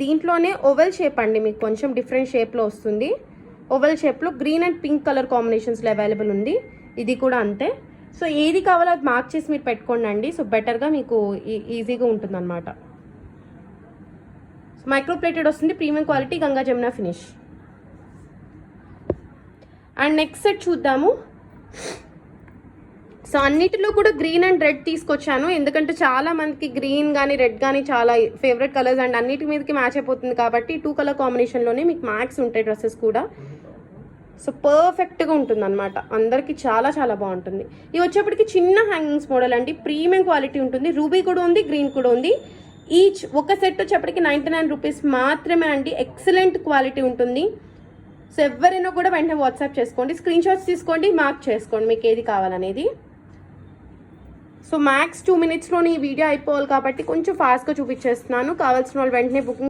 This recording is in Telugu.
దీంట్లోనే ఓవెల్ షేప్ అండి, మీకు కొంచెం డిఫరెంట్ షేప్లో వస్తుంది. ఓవెల్ షేప్లో గ్రీన్ అండ్ పింక్ కలర్ కాంబినేషన్స్లో అవైలబుల్ ఉంది. ఇది కూడా అంతే. సో ఏది కావాలో అది మార్క్ చేసి మీరు పెట్టుకోండి అండి. సో బెటర్గా మీకు ఈజీగా ఉంటుంది అనమాట. మైక్రో ప్లేటెడ్ వస్తుంది, premium quality, Ganga Jamuna finish. And next set చూద్దాము. సో అన్నిటిలో కూడా గ్రీన్ అండ్ రెడ్ తీసుకొచ్చాను, ఎందుకంటే చాలా మందికి గ్రీన్ కానీ రెడ్ కానీ చాలా ఫేవరెట్ కలర్స్ అండ్ అన్నిటి మీదకి మ్యాచ్ అయిపోతుంది కాబట్టి 2 కలర్ కాంబినేషన్లోనే మీకు మ్యాక్స్ ఉంటాయి డ్రెస్సెస్ కూడా. సో పర్ఫెక్ట్గా ఉంటుంది అనమాట, అందరికీ చాలా చాలా బాగుంటుంది. ఇవి వచ్చేప్పటికి చిన్న హ్యాంగింగ్స్ మోడల్ అండి, ప్రీమియం క్వాలిటీ ఉంటుంది. రూబీ కూడా ఉంది, గ్రీన్ కూడా ఉంది. ఈచ్ ఒక సెట్ వచ్చేప్పటికి 99 రూపీస్ మాత్రమే అండి. ఎక్సలెంట్ క్వాలిటీ ఉంటుంది. సో ఎవరైనా కూడా వెంటనే వాట్సాప్ చేసుకోండి, స్క్రీన్ షాట్స్ తీసుకోండి, మార్క్ చేసుకోండి మీకు ఏది కావాలనేది. సో మ్యాక్స్ 2 minutesలోని ఈ వీడియో అయిపోవాలి కాబట్టి కొంచెం ఫాస్ట్గా చూపించేస్తున్నాను. కావాల్సిన వాళ్ళు వెంటనే బుకింగ్